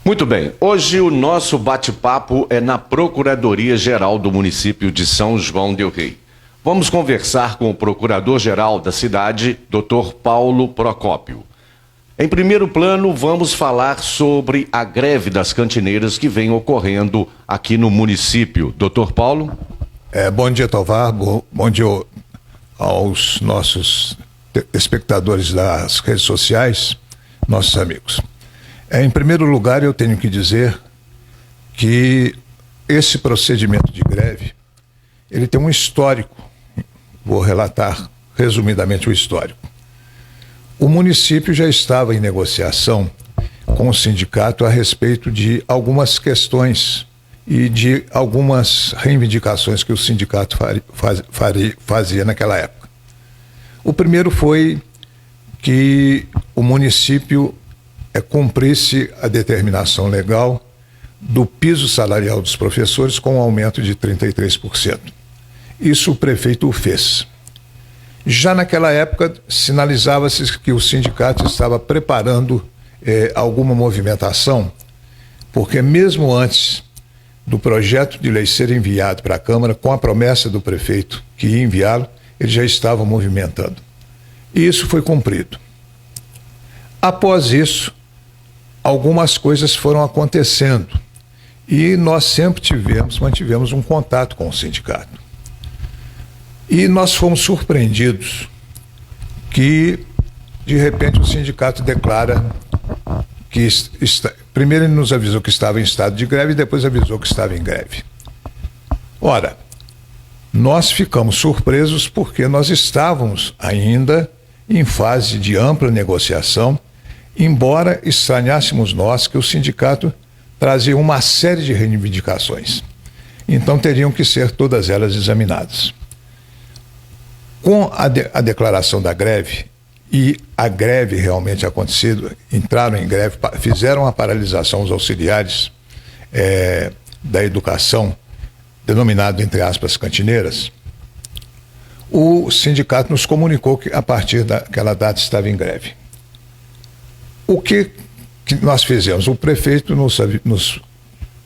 Muito bem, hoje o nosso bate-papo é na Procuradoria-Geral do município de São João del Rei. Vamos conversar com o Procurador-Geral da cidade, Dr. Paulo Procópio. Em primeiro plano, vamos falar sobre a greve das cantineiras que vem ocorrendo aqui no município. Dr. Paulo? Bom dia, Tovar. Bom dia aos nossos espectadores das redes sociais, nossos amigos. Em primeiro lugar, eu tenho que dizer que esse procedimento de greve, ele tem um histórico. Vou relatar resumidamente o histórico. O município já estava em negociação com o sindicato a respeito de algumas questões e de algumas reivindicações que o sindicato fazia naquela época. O primeiro foi que o município cumprisse a determinação legal do piso salarial dos professores com um aumento de 33%. Isso o prefeito o fez. Já naquela época, sinalizava-se que o sindicato estava preparando alguma movimentação, porque mesmo antes do projeto de lei ser enviado para a Câmara, com a promessa do prefeito que ia enviá-lo, ele já estava movimentando. E isso foi cumprido. Após isso, algumas coisas foram acontecendo e nós sempre mantivemos um contato com o sindicato. E nós fomos surpreendidos que, de repente, o sindicato declara que primeiro ele nos avisou que estava em estado de greve e depois avisou que estava em greve. Ora, nós ficamos surpresos porque nós estávamos ainda em fase de ampla negociação, embora estranhássemos nós que o sindicato trazia uma série de reivindicações. Então teriam que ser todas elas examinadas. Com a declaração da greve, e a greve realmente acontecido, entraram em greve, fizeram a paralisação os auxiliares da educação, denominado entre aspas cantineiras, o sindicato nos comunicou que a partir daquela data estava em greve. O que nós fizemos? O prefeito nos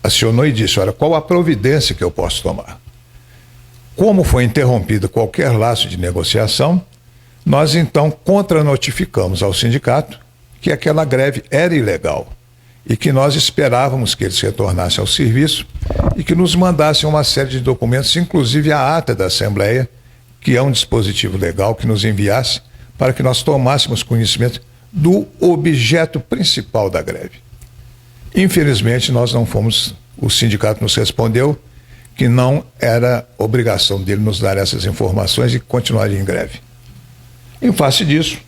acionou e disse: olha, qual a providência que eu posso tomar? Como foi interrompido qualquer laço de negociação, nós então contranotificamos ao sindicato que aquela greve era ilegal e que nós esperávamos que eles retornassem ao serviço e que nos mandassem uma série de documentos, inclusive a ata da Assembleia, que é um dispositivo legal, que nos enviasse para que nós tomássemos conhecimento do objeto principal da greve. Infelizmente, nós não fomos, o sindicato nos respondeu que não era obrigação dele nos dar essas informações e continuaria em greve. Em face disso,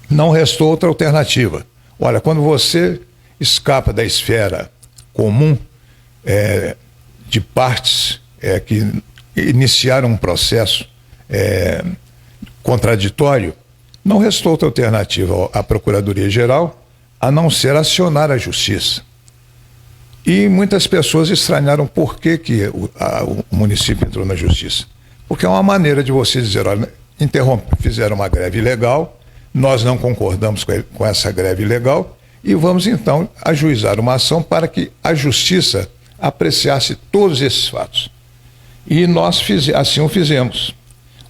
não restou outra alternativa. Olha, quando você escapa da esfera comum de partes que iniciaram um processo contraditório, não restou outra alternativa à Procuradoria-Geral a não ser acionar a Justiça. E muitas pessoas estranharam por que o município entrou na Justiça. Porque é uma maneira de você dizer: olha, fizeram uma greve ilegal, nós não concordamos com essa greve ilegal e vamos então ajuizar uma ação para que a Justiça apreciasse todos esses fatos. E nós assim o fizemos.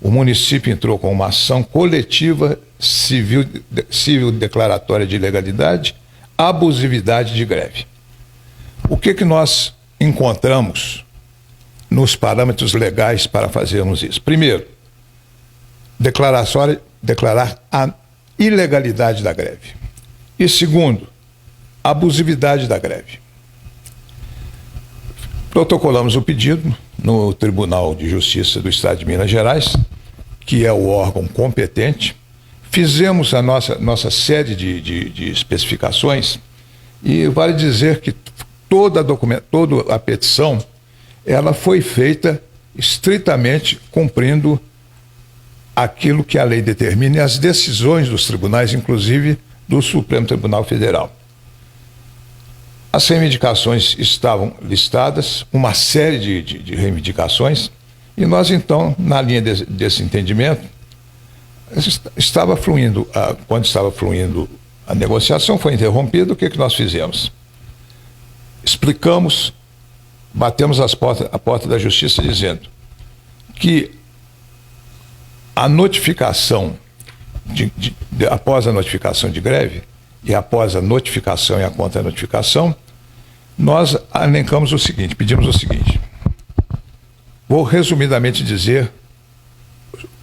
O município entrou com uma ação coletiva civil declaratória de ilegalidade, abusividade de greve. O que nós encontramos nos parâmetros legais para fazermos isso? Primeiro, declarar a ilegalidade da greve. E segundo, abusividade da greve. Protocolamos o pedido no Tribunal de Justiça do Estado de Minas Gerais, que é o órgão competente. Fizemos a nossa série de especificações e vale dizer que toda a petição ela foi feita estritamente cumprindo aquilo que a lei determina e as decisões dos tribunais, inclusive do Supremo Tribunal Federal. As reivindicações estavam listadas, uma série de reivindicações, e nós então, na linha desse entendimento, quando estava fluindo a negociação, foi interrompida. O que nós fizemos? explicamos, batemos a porta da justiça dizendo que a notificação, após a notificação de greve e após a notificação e a contra-notificação, nós elencamos o seguinte, pedimos o seguinte. Vou resumidamente dizer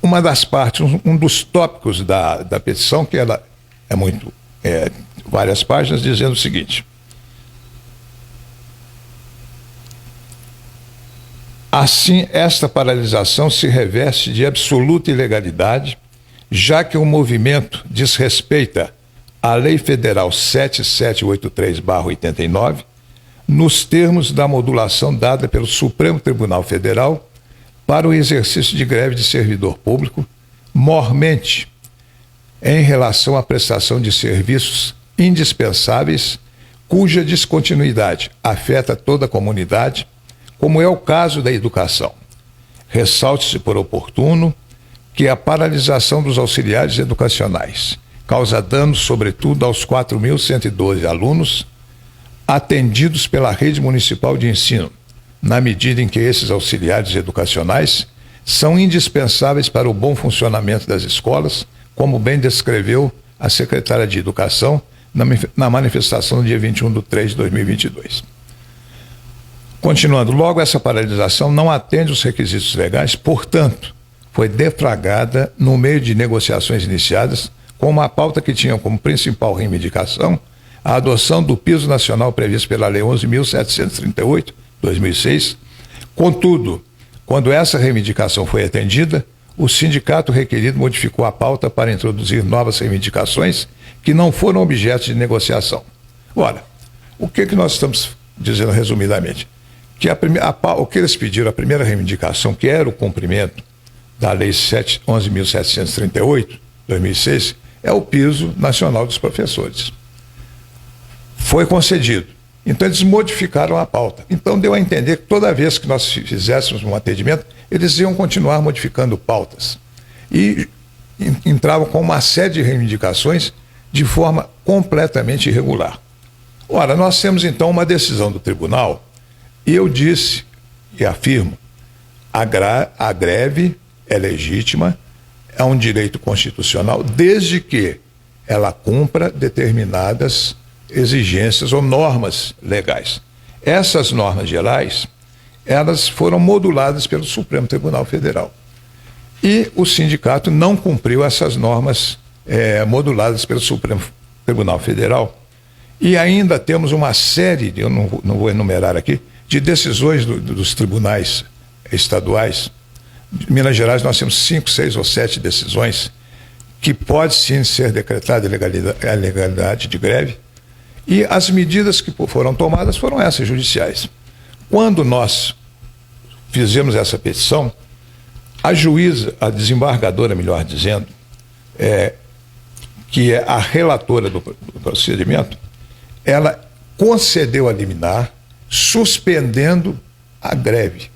uma das partes, um dos tópicos da petição, que ela é várias páginas, dizendo o seguinte: assim, esta paralisação se reveste de absoluta ilegalidade, já que o movimento desrespeita a Lei Federal 7783/89, nos termos da modulação dada pelo Supremo Tribunal Federal para o exercício de greve de servidor público, mormente em relação à prestação de serviços indispensáveis, cuja descontinuidade afeta toda a comunidade, como é o caso da educação. Ressalte-se por oportuno que a paralisação dos auxiliares educacionais causa danos, sobretudo, aos 4.112 alunos atendidos pela rede municipal de ensino, na medida em que esses auxiliares educacionais são indispensáveis para o bom funcionamento das escolas, como bem descreveu a secretária de Educação na manifestação no dia 21/3/2022. Continuando, logo essa paralisação não atende os requisitos legais, portanto, foi deflagrada no meio de negociações iniciadas com uma pauta que tinha como principal reivindicação a adoção do piso nacional previsto pela Lei 11.738/2006. Contudo, quando essa reivindicação foi atendida, o sindicato requerido modificou a pauta para introduzir novas reivindicações que não foram objeto de negociação. Ora, o que nós estamos dizendo resumidamente? Que o que eles pediram, a primeira reivindicação, que era o cumprimento da Lei 11.738/2006, é o piso nacional dos professores. Foi concedido. Então eles modificaram a pauta. Então deu a entender que toda vez que nós fizéssemos um atendimento, eles iam continuar modificando pautas. E entravam com uma série de reivindicações de forma completamente irregular. Ora, nós temos então uma decisão do tribunal, e eu disse e afirmo, a greve é legítima, é um direito constitucional, desde que ela cumpra determinadas exigências ou normas legais. Essas normas gerais, elas foram moduladas pelo Supremo Tribunal Federal. E o sindicato não cumpriu essas normas moduladas pelo Supremo Tribunal Federal. E ainda temos uma série, eu não vou enumerar aqui, de decisões dos tribunais estaduais. Em Minas Gerais nós temos 5, 6 ou 7 decisões que pode sim ser decretada a legalidade de greve. E as medidas que foram tomadas foram essas, judiciais. Quando nós fizemos essa petição, a juíza, a desembargadora, melhor dizendo, que é a relatora do procedimento, ela concedeu a liminar, suspendendo a greve,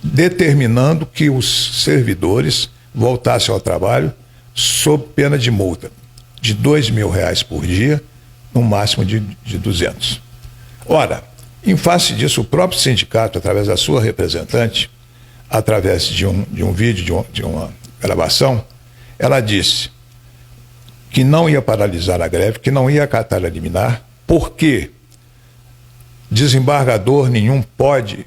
determinando que os servidores voltassem ao trabalho sob pena de multa de R$2.000 por dia, no máximo de 200. Ora, em face disso, o próprio sindicato, através da sua representante, através de um vídeo, de uma gravação, ela disse que não ia paralisar a greve, que não ia acatar a liminar, porque desembargador nenhum pode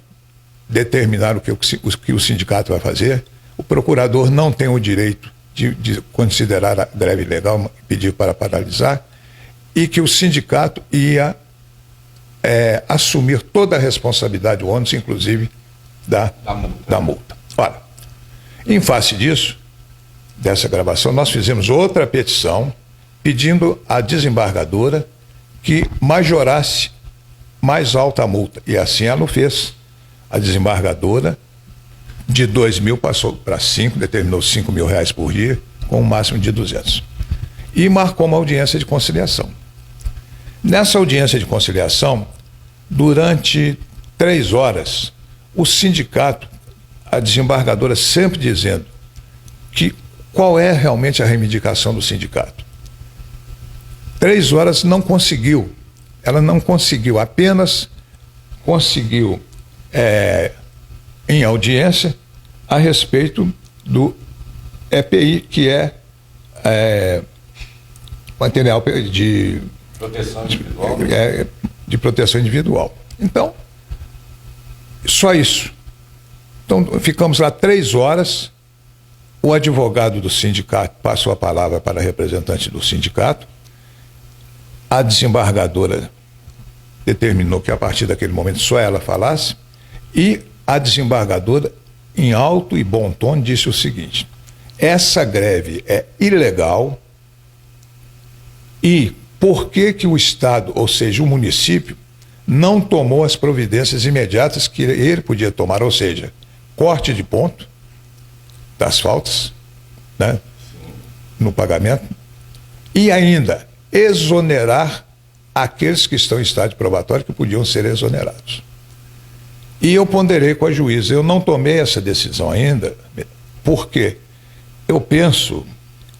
determinar o que o sindicato vai fazer, o procurador não tem o direito de considerar a greve legal e pedir para paralisar, e que o sindicato ia assumir toda a responsabilidade, o ônus, inclusive, da multa. Ora, em face disso, dessa gravação, nós fizemos outra petição pedindo à desembargadora que majorasse mais alta a multa. E assim ela o fez. A desembargadora, de 2.000 passou para 5, determinou R$5.000 por dia, com um máximo de 200. E marcou uma audiência de conciliação. Nessa audiência de conciliação, durante 3 horas, o sindicato, a desembargadora sempre dizendo que qual é realmente a reivindicação do sindicato. 3 horas não conseguiu ela não conseguiu, apenas conseguiu em audiência a respeito do EPI, que é material de Proteção individual. De proteção individual. Então, só isso. Então, ficamos lá 3 horas, o advogado do sindicato passou a palavra para a representante do sindicato, a desembargadora determinou que a partir daquele momento só ela falasse, e a desembargadora, em alto e bom tom, disse o seguinte: essa greve é ilegal e por que o Estado, ou seja, o município, não tomou as providências imediatas que ele podia tomar, ou seja, corte de ponto das faltas, né, no pagamento, e ainda exonerar aqueles que estão em estágio probatório que podiam ser exonerados. E eu ponderei com a juíza, eu não tomei essa decisão ainda, porque eu penso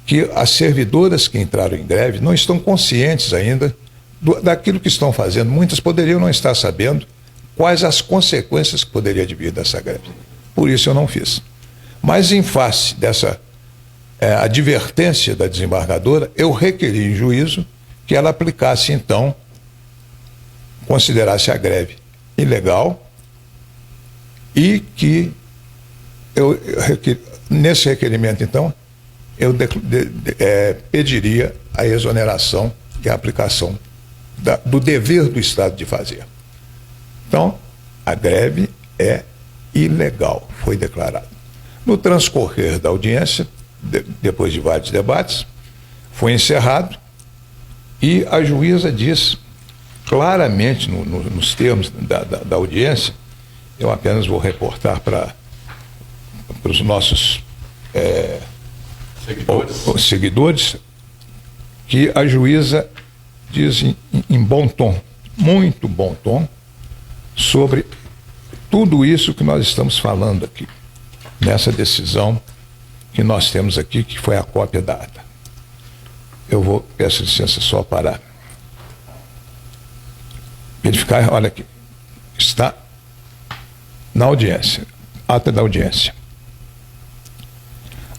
que as servidoras que entraram em greve não estão conscientes ainda daquilo que estão fazendo. Muitas poderiam não estar sabendo quais as consequências que poderia advir dessa greve. Por isso eu não fiz. Mas em face dessa advertência da desembargadora, eu requeri em juízo que ela aplicasse, então, considerasse a greve ilegal e que nesse requerimento, então, eu pediria a exoneração e a aplicação do dever do Estado de fazer. Então, a greve é ilegal, foi declarado. No transcorrer da audiência, depois de vários debates, foi encerrado e a juíza diz claramente nos termos da audiência, eu apenas vou reportar para os nossos seguidores, que a juíza diz em bom tom, muito bom tom, sobre tudo isso que nós estamos falando aqui, nessa decisão que nós temos aqui, que foi a cópia da ata. Eu peço licença só para verificar, olha aqui, está na audiência, ata da audiência.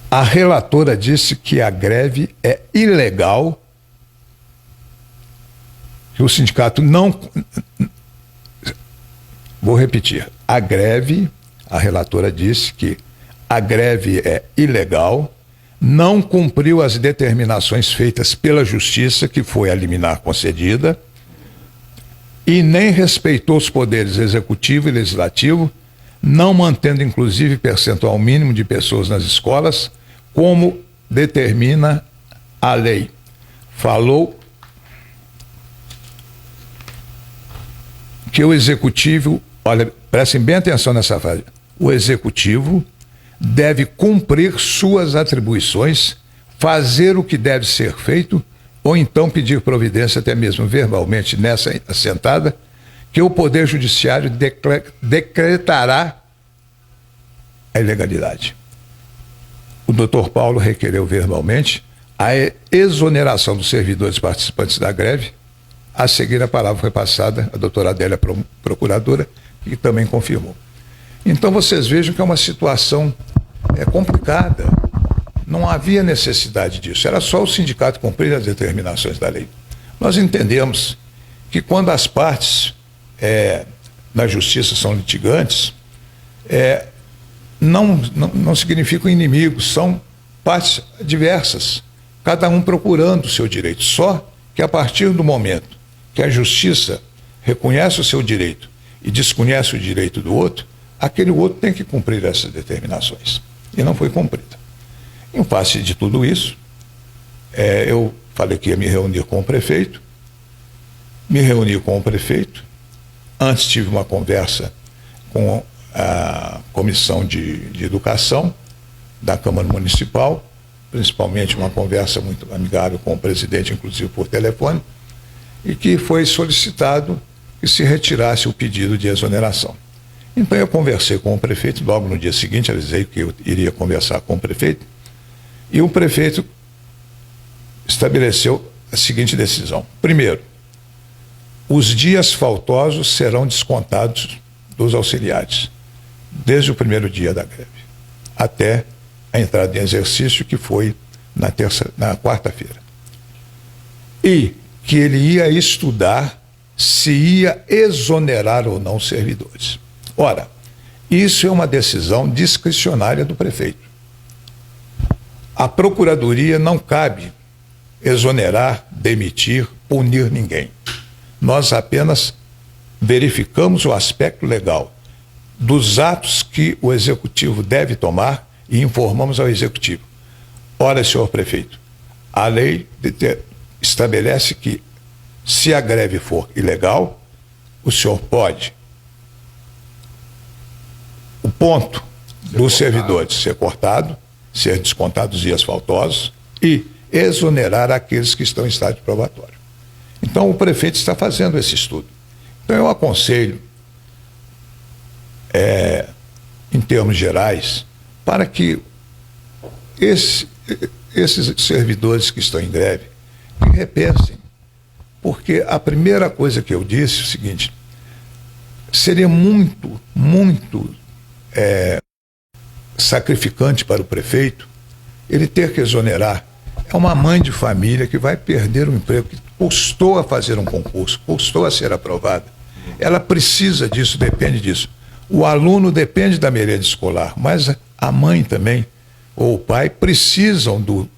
A relatora disse que a greve é ilegal, que o sindicato não... Vou repetir. A relatora disse que a greve é ilegal, não cumpriu as determinações feitas pela Justiça, que foi a liminar concedida, e nem respeitou os poderes executivo e legislativo, não mantendo inclusive percentual mínimo de pessoas nas escolas, como determina a lei. Falou que o executivo, olha, prestem bem atenção nessa frase, o executivo deve cumprir suas atribuições, fazer o que deve ser feito, ou então pedir providência, até mesmo verbalmente, nessa assentada, que o Poder Judiciário decretará a ilegalidade. O doutor Paulo requereu verbalmente a exoneração dos servidores participantes da greve. A seguir, a palavra foi passada à doutora Adélia, procuradora, que também confirmou. Então, vocês vejam que é uma situação complicada. Não havia necessidade disso. Era só o sindicato cumprir as determinações da lei. Nós entendemos que quando as partes na justiça são litigantes, não significam inimigos, são partes diversas, cada um procurando o seu direito. Só que a partir do momento que a justiça reconhece o seu direito e desconhece o direito do outro, aquele outro tem que cumprir essas determinações. E não foi cumprida. Em face de tudo isso, eu falei que ia me reunir com o prefeito, antes tive uma conversa com a Comissão de Educação da Câmara Municipal, principalmente uma conversa muito amigável com o presidente, inclusive por telefone, e que foi solicitado que se retirasse o pedido de exoneração. Então eu conversei com o prefeito, logo no dia seguinte avisei que eu iria conversar com o prefeito, e o prefeito estabeleceu a seguinte decisão. Primeiro, os dias faltosos serão descontados dos auxiliares, desde o primeiro dia da greve, até a entrada em exercício, que foi na quarta-feira. E que ele ia estudar se ia exonerar ou não os servidores. Ora, isso é uma decisão discricionária do prefeito. A Procuradoria não cabe exonerar, demitir, punir ninguém. Nós apenas verificamos o aspecto legal dos atos que o Executivo deve tomar e informamos ao Executivo. Ora, senhor prefeito, a lei estabelece que, se a greve for ilegal, o senhor pode, o ponto dos servidores ser cortado, ser descontado os dias faltosos e exonerar aqueles que estão em estágio probatório. Então, o prefeito está fazendo esse estudo. Então, eu aconselho, em termos gerais, para que esses servidores que estão em greve repensem, porque a primeira coisa que eu disse é o seguinte: seria muito sacrificante para o prefeito ele ter que exonerar. É uma mãe de família que vai perder o emprego, que custou a fazer um concurso, custou a ser aprovada. Ela precisa disso, depende disso. O aluno depende da merenda escolar, mas a mãe também, ou o pai, precisam do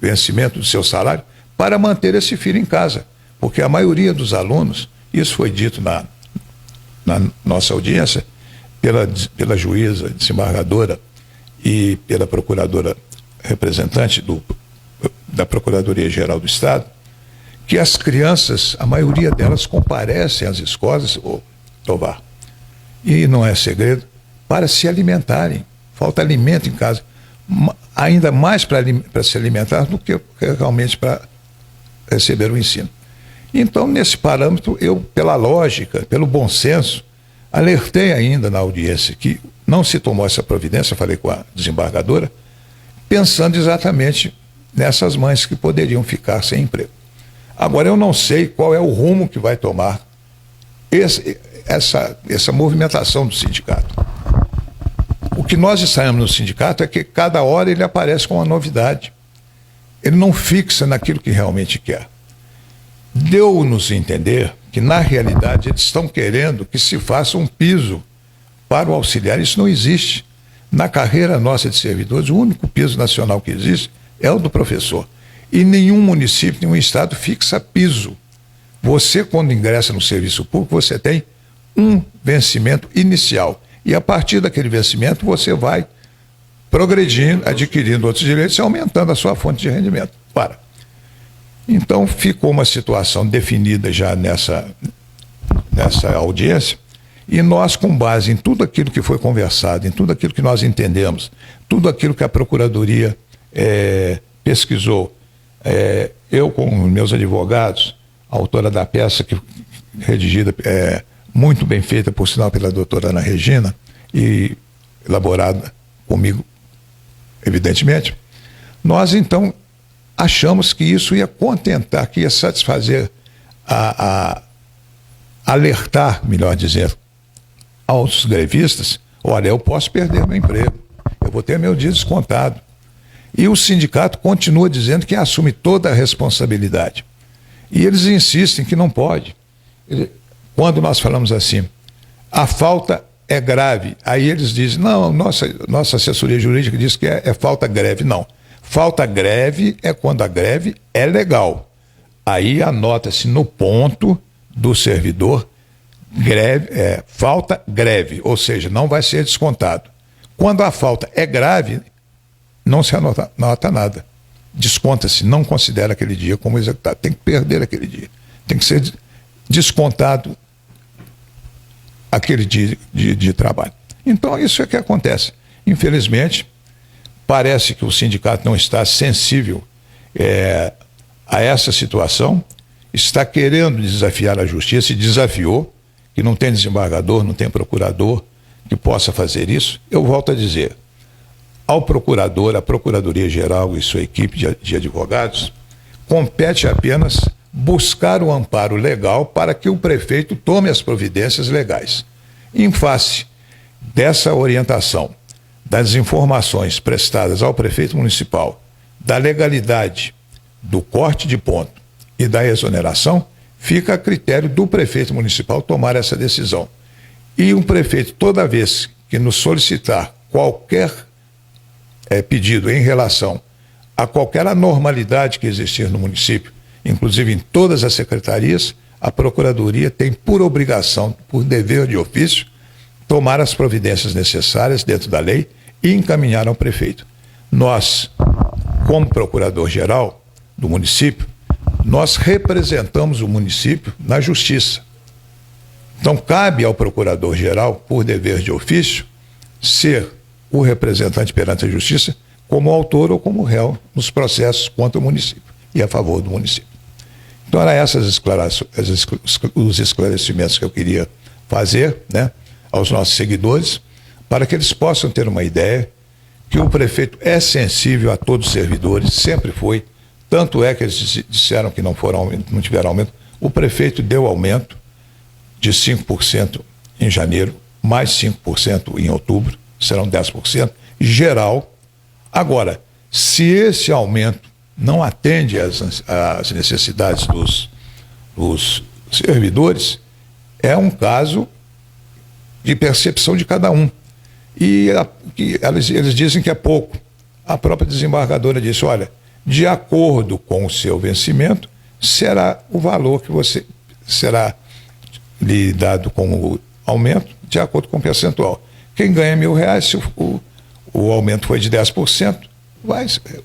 vencimento do seu salário para manter esse filho em casa. Porque a maioria dos alunos, isso foi dito na nossa audiência, pela juíza desembargadora e pela procuradora representante da Procuradoria-Geral do Estado, que as crianças, a maioria delas comparecem às escolas, Tovar, e não é segredo, para se alimentarem. Falta alimento em casa, ainda mais para se alimentar do que realmente para receber o ensino. Então, nesse parâmetro, eu, pela lógica, pelo bom senso, alertei ainda na audiência que não se tomou essa providência, falei com a desembargadora, pensando exatamente nessas mães que poderiam ficar sem emprego. Agora, eu não sei qual é o rumo que vai tomar essa movimentação do sindicato. O que nós ensaiamos no sindicato é que cada hora ele aparece com uma novidade. Ele não fixa naquilo que realmente quer. Deu-nos a entender que, na realidade, eles estão querendo que se faça um piso para o auxiliar. Isso não existe. Na carreira nossa de servidores, o único piso nacional que existe é o do professor. E nenhum município, nenhum estado fixa piso. Você, quando ingressa no serviço público, você tem um vencimento inicial. E a partir daquele vencimento, você vai progredindo, adquirindo outros direitos e aumentando a sua fonte de rendimento. Então, ficou uma situação definida já nessa audiência, e nós, com base em tudo aquilo que foi conversado, em tudo aquilo que nós entendemos, tudo aquilo que a Procuradoria pesquisou, eu com meus advogados, a autora da peça, redigida, muito bem feita, por sinal, pela doutora Ana Regina, e elaborada comigo, evidentemente, nós, então, achamos que isso ia contentar, que ia satisfazer, alertar, melhor dizendo, aos grevistas: olha, eu posso perder meu emprego, eu vou ter meu dia descontado. E o sindicato continua dizendo que assume toda a responsabilidade. E eles insistem que não pode. Quando nós falamos assim, a falta é grave, aí eles dizem: não, nossa assessoria jurídica diz que é falta grave. Não. Falta greve é quando a greve é legal. Aí anota-se no ponto do servidor, falta greve, ou seja, não vai ser descontado. Quando a falta é grave, não se anota nada. Desconta-se, não considera aquele dia como executado. Tem que perder aquele dia. Tem que ser descontado aquele dia de trabalho. Então, isso é que acontece. Infelizmente, parece que o sindicato não está sensível a essa situação, está querendo desafiar a justiça, e desafiou, que não tem desembargador, não tem procurador que possa fazer isso. Eu volto a dizer, ao procurador, à Procuradoria-Geral e sua equipe de advogados, compete apenas buscar o amparo legal para que o prefeito tome as providências legais. Em face dessa orientação, das informações prestadas ao prefeito municipal, da legalidade do corte de ponto e da exoneração, fica a critério do prefeito municipal tomar essa decisão. E o prefeito, toda vez que nos solicitar qualquer pedido em relação a qualquer anormalidade que existir no município, inclusive em todas as secretarias, a Procuradoria tem por obrigação, por dever de ofício, tomar as providências necessárias dentro da lei e encaminhar ao prefeito. Nós, como Procurador-Geral do município, nós representamos o município na Justiça. Então, cabe ao Procurador-Geral, por dever de ofício, ser o representante perante a Justiça como autor ou como réu nos processos contra o município e a favor do município. Então, eram os esclarecimentos que eu queria fazer, né, aos nossos seguidores, para que eles possam ter uma ideia que o prefeito é sensível a todos os servidores, sempre foi, tanto é que eles disseram que não tiveram aumento. O prefeito deu aumento de 5% em janeiro, mais 5% em outubro, serão 10%, geral. Agora, se esse aumento não atende às necessidades dos servidores, é um caso de percepção de cada um. E eles dizem que é pouco. A própria desembargadora disse, olha, de acordo com o seu vencimento, será o valor que você será lhe dado como aumento, de acordo com o percentual. Quem ganha R$1.000, se o aumento foi de 10%,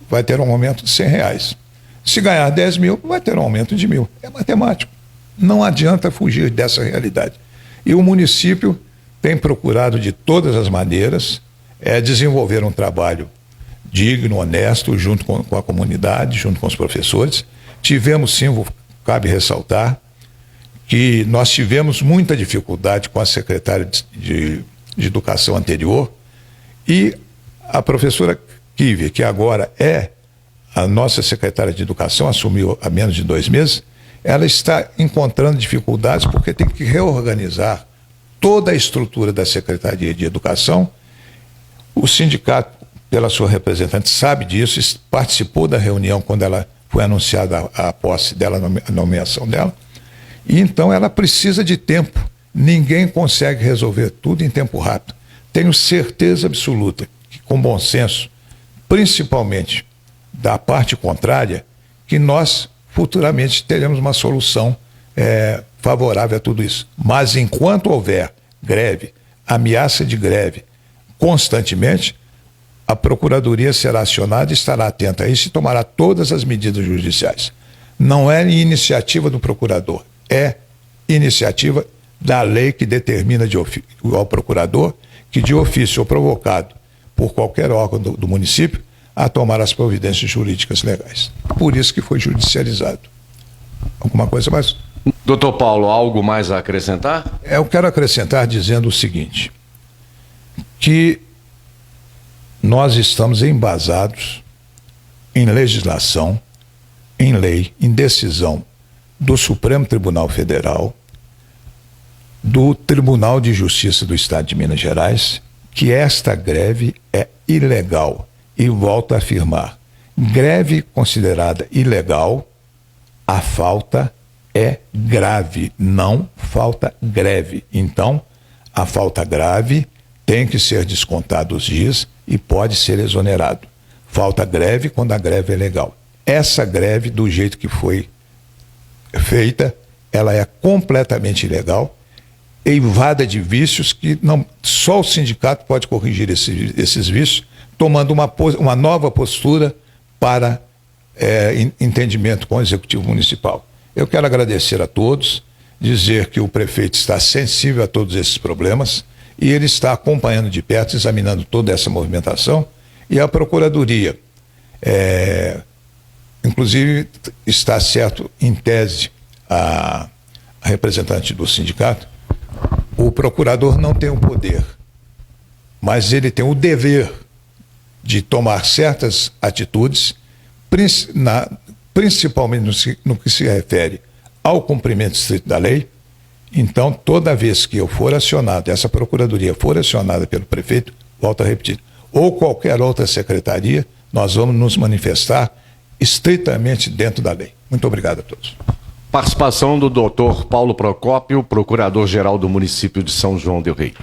vai ter um aumento de R$100. Se ganhar 10 mil, vai ter um aumento de 1.000. É matemático. Não adianta fugir dessa realidade. E o município tem procurado de todas as maneiras desenvolver um trabalho digno, honesto, junto com a comunidade, junto com os professores. Tivemos, sim, cabe ressaltar, que nós tivemos muita dificuldade com a secretária de Educação anterior, e a professora Kívia, que agora é a nossa secretária de Educação, assumiu há menos de 2 meses, ela está encontrando dificuldades porque tem que reorganizar toda a estrutura da Secretaria de Educação. O sindicato, pela sua representante, sabe disso, participou da reunião quando ela foi anunciada a posse dela, a nomeação dela, e então ela precisa de tempo. Ninguém consegue resolver tudo em tempo rápido. Tenho certeza absoluta que, com bom senso, principalmente da parte contrária, que nós futuramente teremos uma solução favorável a tudo isso. Mas enquanto houver greve, ameaça de greve constantemente, a Procuradoria será acionada e estará atenta a isso e tomará todas as medidas judiciais. Não é iniciativa do procurador, é iniciativa da lei que determina ao procurador que, de ofício ou provocado por qualquer órgão do município, a tomar as providências jurídicas legais. Por isso que foi judicializado. Alguma coisa mais? Doutor Paulo, algo mais a acrescentar? Eu quero acrescentar dizendo o seguinte, que nós estamos embasados em legislação, em lei, em decisão do Supremo Tribunal Federal, do Tribunal de Justiça do Estado de Minas Gerais, que esta greve é ilegal. E volto a afirmar, greve considerada ilegal, a falta é grave, não falta greve. Então, a falta grave tem que ser descontado os dias e pode ser exonerado. Falta greve quando a greve é legal. Essa greve, do jeito que foi feita, ela é completamente ilegal, eivada de vícios que só o sindicato pode corrigir esses vícios, tomando uma nova postura para entendimento com o Executivo Municipal. Eu quero agradecer a todos, dizer que o prefeito está sensível a todos esses problemas e ele está acompanhando de perto, examinando toda essa movimentação, e a Procuradoria, inclusive, está certo, em tese, a representante do sindicato, o procurador não tem o poder, mas ele tem o dever de tomar certas atitudes principalmente no que se refere ao cumprimento estrito da lei. Então, toda vez que eu for acionado, essa procuradoria for acionada pelo prefeito, volto a repetir, ou qualquer outra secretaria, nós vamos nos manifestar estritamente dentro da lei. Muito obrigado a todos. Participação do Dr. Paulo Procópio, procurador-geral do município de São João del Rei.